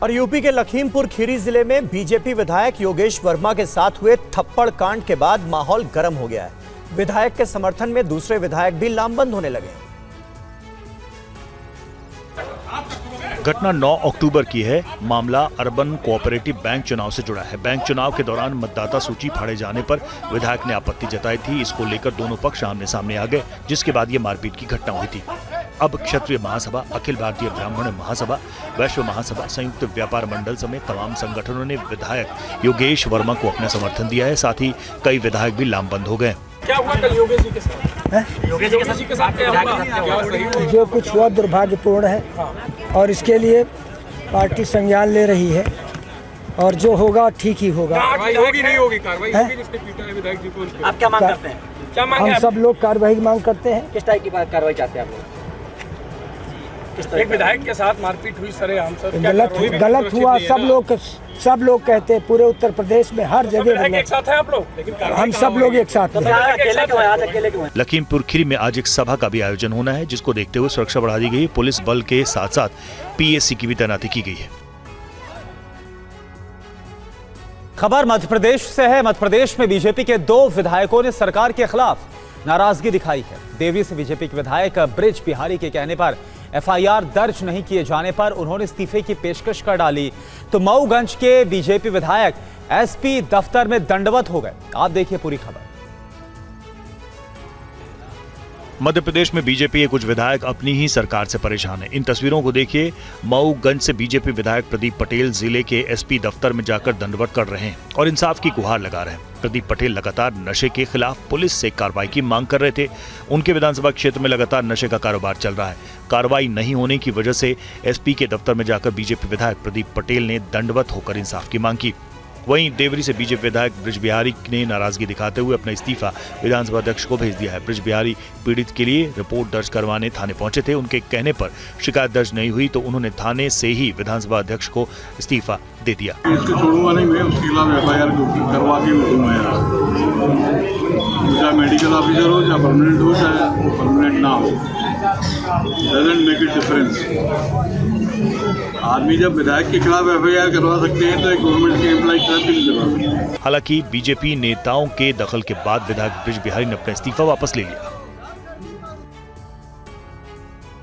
और यूपी के लखीमपुर खीरी जिले में बीजेपी विधायक योगेश वर्मा के साथ हुए थप्पड़ कांड के बाद माहौल गर्म हो गया है। विधायक के समर्थन में दूसरे विधायक भी लामबंद होने लगे। घटना 9 अक्टूबर की है। मामला अर्बन कोऑपरेटिव बैंक चुनाव से जुड़ा है। बैंक चुनाव के दौरान मतदाता सूची फाड़े जाने पर विधायक ने आपत्ति जताई थी। इसको लेकर दोनों पक्ष आमने सामने आ गए, जिसके बाद ये मारपीट की घटना हुई थी। अब क्षत्रिय महासभा, अखिल भारतीय ब्राह्मण महासभा, वैश्व महासभा, संयुक्त व्यापार मंडल समेत तमाम संगठनों ने विधायक योगेश वर्मा को अपना समर्थन दिया है। साथ ही कई विधायक भी लामबंद हो गए। क्या हुआ कल योगेश जी के साथ? योगेश जी के साथ क्या हुआ? जो कुछ हुआ दुर्भाग्यपूर्ण है और इसके लिए पार्टी संज्ञान ले रही है और जो होगा ठीक ही होगा। होगी नहीं होगी कार्रवाई होगी? जिसने पीटा है विधायक जी को, आप क्या मांग करते हैं? क्या मांग? हम सब लोग कार्रवाई की मांग करते हैं। किस टाइप की कार्रवाई चाहते हैं आप लोग? एक विधायक के साथ मारपीट हुई सरेआम सर, गलत हुआ। सब लोग कहते हैं पूरे उत्तर प्रदेश में हर जगह एक साथ है आप लोग, लेकिन हम सब लोग एक साथ हैं। अकेले क्यों हैं? लखीमपुर खीरी में आज एक सभा का भी आयोजन होना है, जिसको देखते हुए सुरक्षा बढ़ा दी गई। पुलिस बल के साथ साथ पीएसी की भी तैनाती की गई है। खबर मध्य प्रदेश से है। मध्य प्रदेश में बीजेपी के 2 विधायकों ने सरकार के खिलाफ नाराजगी दिखाई है। देवरी से बीजेपी के विधायक बृज बिहारी के कहने पर एफआईआर दर्ज नहीं किए जाने पर उन्होंने इस्तीफे की पेशकश कर डाली, तो मऊगंज के बीजेपी विधायक एसपी दफ्तर में दंडवत हो गए। आप देखिए पूरी खबर। मध्य प्रदेश में बीजेपी के कुछ विधायक अपनी ही सरकार से परेशान हैं। इन तस्वीरों को देखिए। मऊगंज से बीजेपी विधायक प्रदीप पटेल जिले के एसपी दफ्तर में जाकर दंडवत कर रहे हैं और इंसाफ की गुहार लगा रहे हैं। प्रदीप पटेल लगातार नशे के खिलाफ पुलिस से कार्रवाई की मांग कर रहे थे। उनके विधानसभा क्षेत्र में लगातार नशे का कारोबार चल रहा है। कार्रवाई नहीं होने की वजह से एसपी के दफ्तर में जाकर बीजेपी विधायक प्रदीप पटेल ने दंडवत होकर इंसाफ की मांग की। वहीं देवरी से बीजेपी विधायक बृज बिहारी ने नाराजगी दिखाते हुए अपना इस्तीफा विधानसभा अध्यक्ष को भेज दिया है। बृज बिहारी पीड़ित के लिए रिपोर्ट दर्ज करवाने थाने पहुंचे थे। उनके कहने पर शिकायत दर्ज नहीं हुई तो उन्होंने थाने से ही विधानसभा अध्यक्ष को इस्तीफा दे दिया। इसको छोड़ूंगा नहीं मैं, उसके खिलाफ एफआईआर करवा के दूंगा यार। चाहे मेडिकल ऑफिसर हो, चाहे परमानेंट हो, चाहे परमानेंट ना हो, डजंट मेक इट डिफरेंस। आदमी जब विधायक के खिलाफ एफआईआर करवा सकते हैं तो एक गवर्नमेंट के एम्प्लॉय के खिलाफ क्यों नहीं करवा सकते? हालांकि बीजेपी नेताओं के दखल के बाद विधायक बृज बिहारी ने अपना इस्तीफा वापस ले लिया।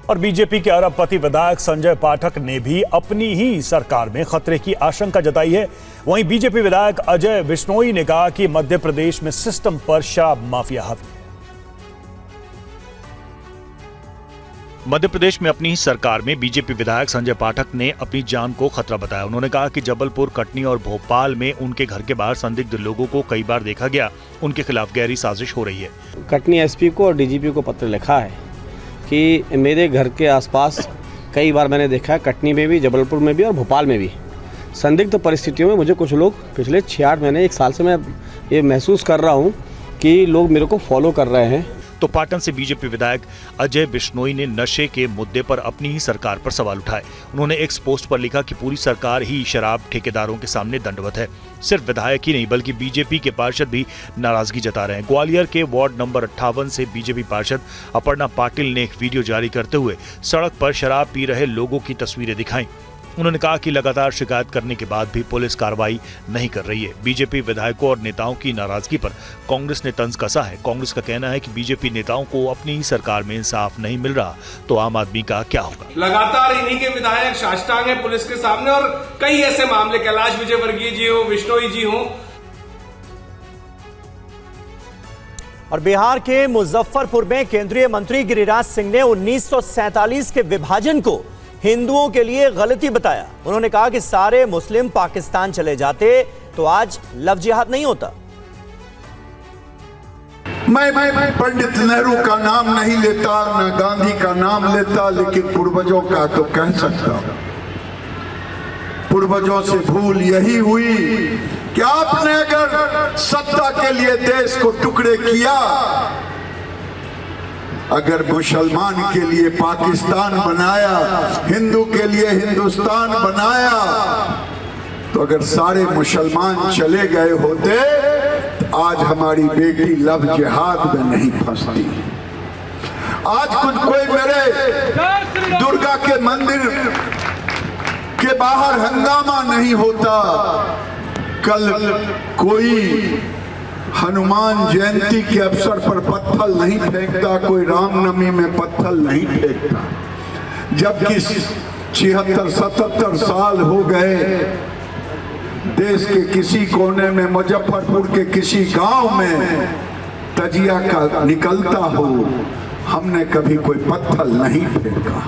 और बीजेपी के अरबपति विधायक संजय पाठक ने भी अपनी ही सरकार में खतरे की आशंका जताई है। वहीं बीजेपी विधायक अजय बिश्नोई ने कहा कि मध्य प्रदेश में सिस्टम पर शराब माफिया हावी। मध्य प्रदेश में अपनी ही सरकार में बीजेपी विधायक संजय पाठक ने अपनी जान को खतरा बताया। उन्होंने कहा कि जबलपुर, कटनी और भोपाल में उनके घर के बाहर संदिग्ध लोगों को कई बार देखा गया। उनके खिलाफ गहरी साजिश हो रही है। कटनी एसपी को और डीजीपी को पत्र लिखा है कि मेरे घर के आसपास कई बार मैंने देखा है, कटनी में भी, जबलपुर में भी और भोपाल में भी संदिग्ध परिस्थितियों में मुझे कुछ लोग पिछले 6-8 महीने 1 साल से मैं ये महसूस कर रहा हूँ कि लोग मेरे को फॉलो कर रहे हैं। तो पाटन से बीजेपी विधायक अजय बिश्नोई ने नशे के मुद्दे पर अपनी ही सरकार पर सवाल उठाए। उन्होंने एक्स पोस्ट पर लिखा कि पूरी सरकार ही शराब ठेकेदारों के सामने दंडवत है। सिर्फ विधायक ही नहीं बल्कि बीजेपी के पार्षद भी नाराजगी जता रहे हैं। ग्वालियर के वार्ड नंबर 58 से बीजेपी पार्षद अपर्णा पाटिल ने एक वीडियो जारी करते हुए सड़क पर शराब पी रहे लोगों की तस्वीरें दिखाई। उन्होंने कहा कि लगातार शिकायत करने के बाद भी पुलिस कार्रवाई नहीं कर रही है। बीजेपी विधायकों और नेताओं की नाराजगी पर कांग्रेस ने तंज कसा है। कांग्रेस का कहना है कि बीजेपी नेताओं को अपनी ही सरकार में इंसाफ नहीं मिल रहा तो आम आदमी का क्या होगा। लगातार इन्हीं के विधायक साष्टांग हैं पुलिस के सामने और कई ऐसे मामले, कैलाश विजयवर्गीय जी हो, बिश्नोई जी हो। और बिहार के मुजफ्फरपुर में केंद्रीय मंत्री गिरिराज सिंह ने 1947 के विभाजन को हिंदुओं के लिए गलती बताया। उन्होंने कहा कि सारे मुस्लिम पाकिस्तान चले जाते तो आज लव जिहाद नहीं होता। मैं पंडित नेहरू का नाम नहीं लेता, न गांधी का नाम लेता, लेकिन पूर्वजों का तो कह सकता हूं। पूर्वजों से भूल यही हुई कि आपने अगर सत्ता के लिए देश को टुकड़े किया, अगर मुसलमान के लिए पाकिस्तान बनाया, हिंदू के लिए हिंदुस्तान बनाया, तो अगर सारे मुसलमान चले गए होते तो आज हमारी बेटी लव जिहाद में नहीं फंसती। आज कुछ कोई मेरे दुर्गा के मंदिर के बाहर हंगामा नहीं होता, कल कोई हनुमान जयंती के अवसर पर पत्थर नहीं फेंकता, कोई रामनवमी में पत्थर नहीं फेंकता। जबकि 76-77 साल हो गए, देश के किसी कोने में, मुजफ्फरपुर के किसी गांव में तजिया का निकलता हो, हमने कभी कोई पत्थर नहीं फेंका।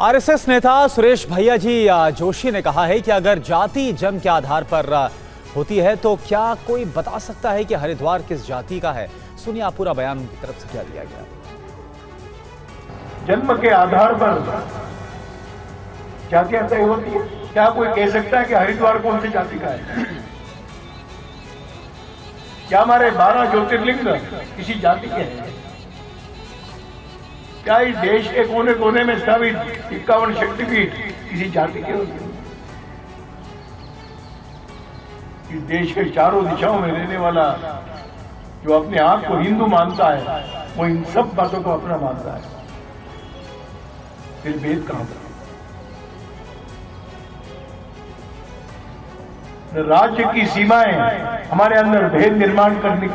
आरएसएस नेता सुरेश भैया जी जोशी ने कहा है कि अगर जाति जन्म के आधार पर होती है तो क्या कोई बता सकता है कि हरिद्वार किस जाति का है? सुनिए आप पूरा बयान उनकी तरफ से क्या दिया गया। जन्म के आधार पर जातियां तय होती है? क्या कोई कह सकता है कि हरिद्वार कौन सी जाति का है? क्या हमारे 12 ज्योतिर्लिंग किसी जाति के हैं? क्या इस देश के कोने कोने में स्थापित 51 शक्तिपीठ किसी जाति के होते हैं? इस देश के चारों दिशाओं में रहने वाला जो अपने आप को हिंदू मानता है, वो इन सब बातों को अपना मानता है। फिर भेद कहां पर? राज्य की सीमाएं हमारे अंदर भेद निर्माण करने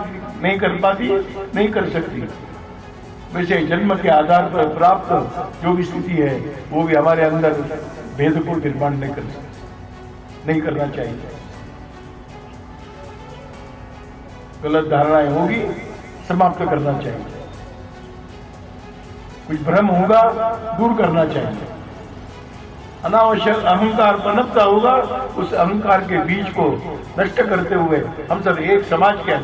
नहीं कर पाती, नहीं कर सकती। वैसे जन्म के आधार पर प्राप्त जो भी स्थिति है, वो भी हमारे अंदर भेद को निर्माण नहीं करना चाहिए। गलत धारणाएं होगी, समाप्त करना चाहिए। कुछ भ्रम होगा, दूर करना चाहिए। अनावश्यक अहंकार पनपता होगा, उस अहंकार के बीज को नष्ट करते हुए हम सब एक समाज के